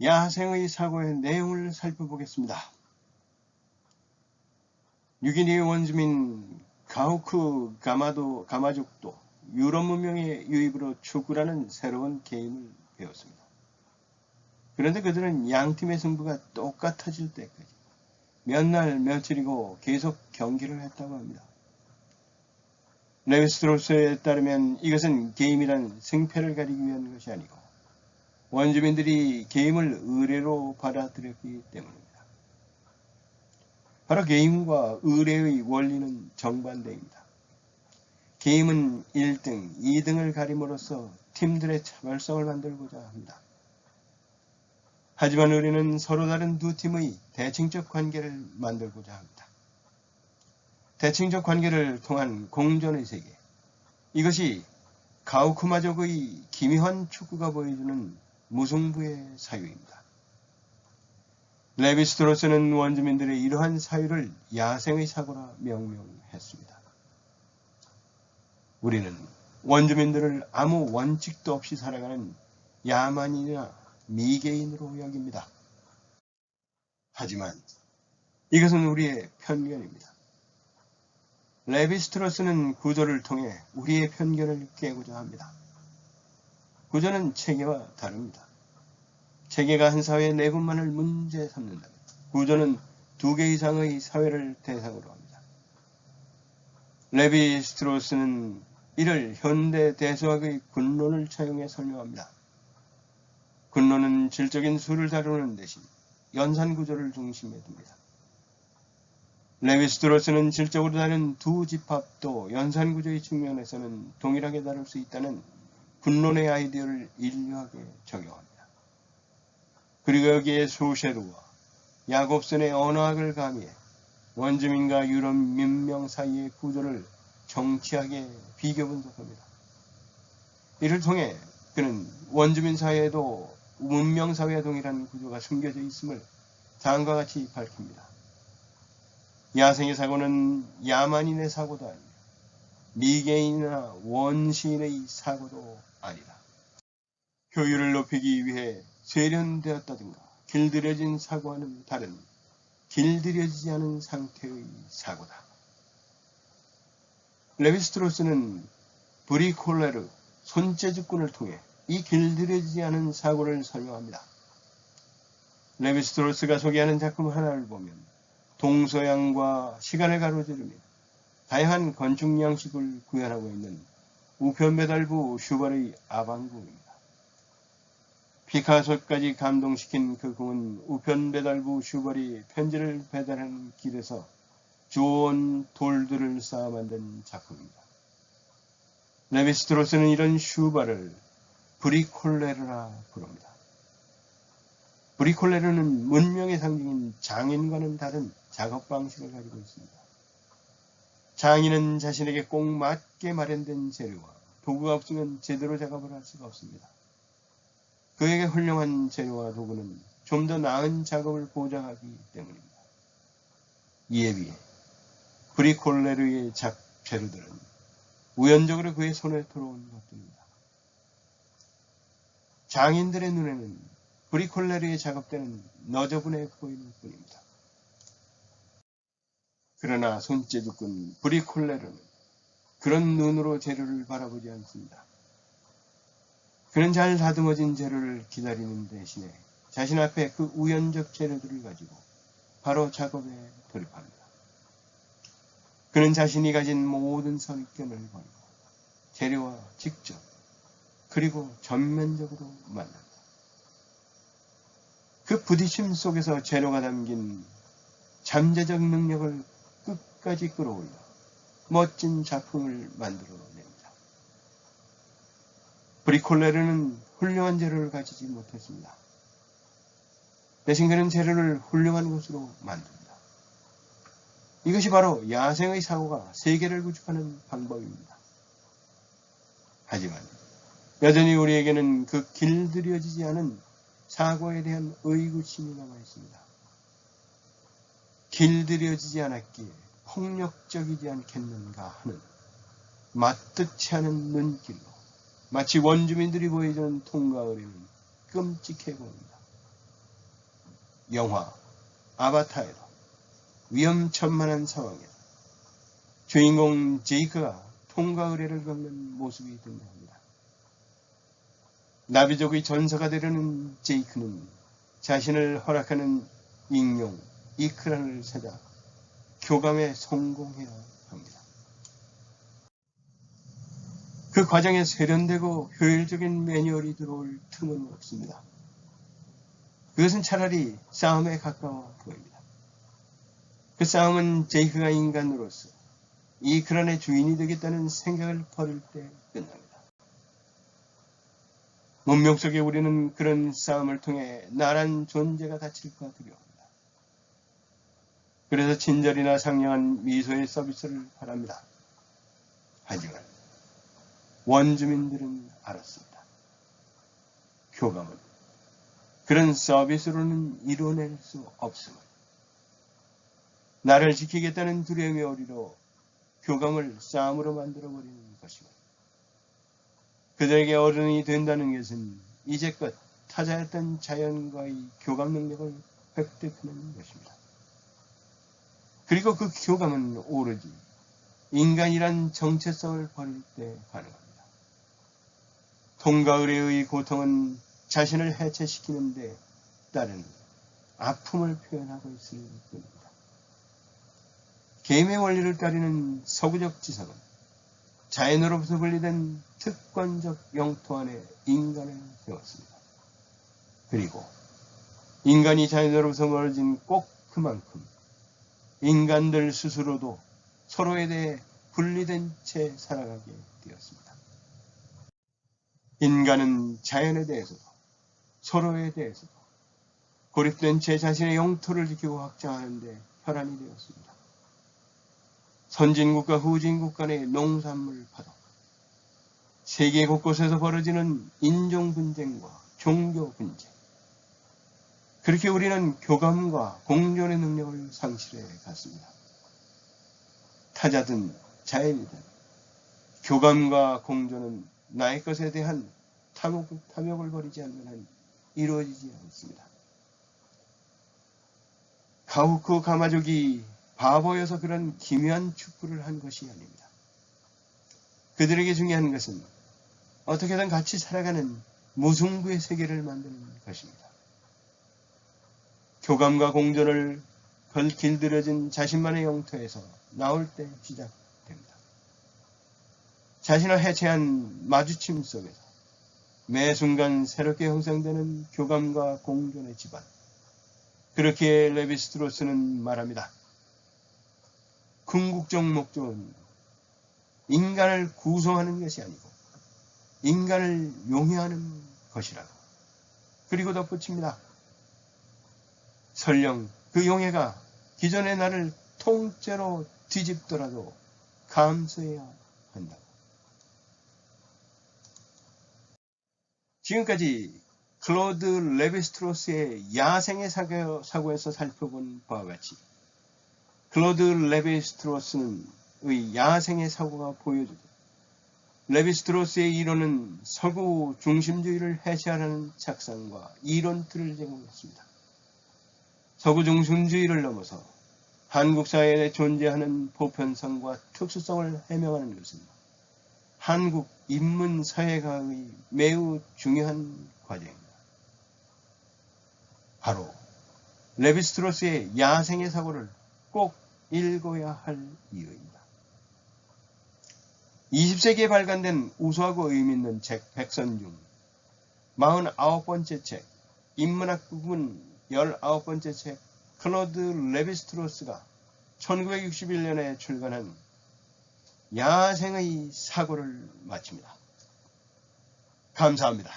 야생의 사고의 내용을 살펴보겠습니다. 6인의 원주민 가우크 가마족도 유럽 문명의 유입으로 축구라는 새로운 게임을 배웠습니다. 그런데 그들은 양팀의 승부가 똑같아질 때까지 몇 날 며칠이고 계속 경기를 했다고 합니다. 레비스트로스에 따르면 이것은 게임이란 승패를 가리기 위한 것이 아니고 원주민들이 게임을 의뢰로 받아들였기 때문입니다. 바로 게임과 의뢰의 원리는 정반대입니다. 게임은 1등, 2등을 가림으로써 팀들의 차별성을 만들고자 합니다. 하지만 의뢰는 서로 다른 두 팀의 대칭적 관계를 만들고자 합니다. 대칭적 관계를 통한 공존의 세계, 이것이 가우크마족의 기묘한 축구가 보여주는 무승부의 사유입니다. 레비스트로스는 원주민들의 이러한 사유를 야생의 사고라 명명했습니다. 우리는 원주민들을 아무 원칙도 없이 살아가는 야만인이나 미개인으로 여깁니다. 하지만 이것은 우리의 편견입니다. 레비스트로스는 구조를 통해 우리의 편견을 깨고자 합니다. 구조는 체계와 다릅니다. 체계가 한 사회의 내분만을 문제 삼는다면 구조는 2개 이상의 사회를 대상으로 합니다. 레비스트로스는 이를 현대 대수학의 군론을 차용해 설명합니다. 군론은 질적인 수를 다루는 대신 연산구조를 중심에 둡니다. 레비스트로스는 질적으로 다른 두 집합도 연산구조의 측면에서는 동일하게 다룰 수 있다는 군론의 아이디어를 인류학에 적용합니다. 그리고 여기에 소셰르와 야곱슨의 언어학을 가미해 원주민과 유럽 민명 사이의 구조를 정치하게 비교 분석합니다. 이를 통해 그는 원주민 사회에도 문명 사회와 동일한 구조가 숨겨져 있음을 다음과 같이 밝힙니다. 야생의 사고는 야만인의 사고도 아니며 미개인이나 원시인의 사고도 아니라 효율을 높이기 위해 세련되었다든가 길들여진 사고와는 다른 길들여지지 않은 상태의 사고다. 레비스트로스는 브리콜레르 손재주꾼을 통해 이 길들여지지 않은 사고를 설명합니다. 레비스트로스가 소개하는 작품 하나를 보면 동서양과 시간을 가로지르며 다양한 건축 양식을 구현하고 있는 우편배달부 슈발의 아방궁입니다. 피카소까지 감동시킨 그 궁은 우편배달부 슈발이 편지를 배달하는 길에서 주워온 돌들을 쌓아 만든 작품입니다. 레비스트로스는 이런 슈발을 브리콜레르라 부릅니다. 브리콜레르는 문명의 상징인 장인과는 다른 작업 방식을 가지고 있습니다. 장인은 자신에게 꼭 맞게 마련된 재료와 도구가 없으면 제대로 작업을 할 수가 없습니다. 그에게 훌륭한 재료와 도구는 좀 더 나은 작업을 보장하기 때문입니다. 이에 비해 브리콜레르의 재료들은 우연적으로 그의 손에 들어온 것들입니다. 장인들의 눈에는 브리콜레르의 작업대는 너저분해 보이는 뿐입니다. 그러나 손재주꾼 브리콜레르는 그런 눈으로 재료를 바라보지 않습니다. 그는 잘 다듬어진 재료를 기다리는 대신에 자신 앞에 그 우연적 재료들을 가지고 바로 작업에 돌입합니다. 그는 자신이 가진 모든 선입견을 버리고 재료와 직접 그리고 전면적으로 만납니다. 그 부딪힘 속에서 재료가 담긴 잠재적 능력을 끝까지 끌어올려 멋진 작품을 만들어냅니다. 브리콜레르는 훌륭한 재료를 가지지 못했습니다. 대신 그는 재료를 훌륭한 것으로 만듭니다. 이것이 바로 야생의 사고가 세계를 구축하는 방법입니다. 하지만 여전히 우리에게는 그 길들여지지 않은 사고에 대한 의구심이 남아있습니다. 길들여지지 않았기에 폭력적이지 않겠는가 하는 맞득치 않은 눈길로 마치 원주민들이 보여주는 통과 의뢰는 끔찍해 보입니다. 영화 아바타에도 위험천만한 상황에 주인공 제이크가 통과 의례를 겪는 모습이 등장합니다. 나비족의 전사가 되려는 제이크는 자신을 허락하는 익룡 이크란을 찾아 교감에 성공해야 합니다. 그 과정에 세련되고 효율적인 매뉴얼이 들어올 틈은 없습니다. 그것은 차라리 싸움에 가까워 보입니다. 그 싸움은 제이크가 인간으로서 이크란의 주인이 되겠다는 생각을 버릴 때 끝납니다. 문명 속에 우리는 그런 싸움을 통해 나란 존재가 다칠까 두려워합니다. 그래서 친절이나 상냥한 미소의 서비스를 바랍니다. 하지만 원주민들은 알았습니다. 교감은 그런 서비스로는 이뤄낼 수 없음을. 나를 지키겠다는 두려움의 오리로 교감을 싸움으로 만들어버리는 것이고, 그들에게 어른이 된다는 것은 이제껏 타자였던 자연과의 교감 능력을 획득하는 것입니다. 그리고 그 교감은 오로지 인간이란 정체성을 버릴 때 가능합니다. 통과 의례의 고통은 자신을 해체시키는데 따른 아픔을 표현하고 있을 뿐입니다. 게임의 원리를 따르는 서구적 지성은 자연으로부터 분리된 특권적 영토 안에 인간을 세웠습니다. 그리고 인간이 자연으로부터 멀어진 꼭 그만큼 인간들 스스로도 서로에 대해 분리된 채 살아가게 되었습니다. 인간은 자연에 대해서도 서로에 대해서도 고립된 채 자신의 영토를 지키고 확장하는 데 혈안이 되었습니다. 선진국과 후진국 간의 농산물 파동, 세계 곳곳에서 벌어지는 인종분쟁과 종교분쟁, 그렇게 우리는 교감과 공존의 능력을 상실해 갔습니다. 타자든 자연이든 교감과 공존은 나의 것에 대한 탐욕을 버리지 않는 한 이루어지지 않습니다. 가우크 가마족이 바보여서 그런 기묘한 축구를 한 것이 아닙니다. 그들에게 중요한 것은 어떻게든 같이 살아가는 무승부의 세계를 만드는 것입니다. 교감과 공존을 길들여진 자신만의 영토에서 나올 때 시작됩니다. 자신을 해체한 마주침 속에서 매 순간 새롭게 형성되는 교감과 공존의 집안. 그렇게 레비스트로스는 말합니다. 궁극적 목적은 인간을 구성하는 것이 아니고 인간을 용해하는 것이라고. 그리고 덧붙입니다. 설령 그 용해가 기존의 나를 통째로 뒤집더라도 감수해야 한다고. 지금까지 클로드 레비스트로스의 야생의 사고에서 살펴본 바와 같이 클로드 레비스트로스의 야생의 사고가 보여주듯 레비스트로스의 이론은 서구 중심주의를 해체하라는 작상과 이론틀을 제공했습니다. 서구 중심주의를 넘어서 한국 사회에 존재하는 보편성과 특수성을 해명하는 것은 한국 인문사회가의 매우 중요한 과제입니다. 바로 레비스트로스의 야생의 사고를 꼭 읽어야 할 이유입니다. 20세기에 발간된 우수하고 의미있는 책 100선 중 49번째 책, 인문학 부분 19번째 책 클로드 레비스트로스가 1961년에 출간한 야생의 사고를 마칩니다. 감사합니다.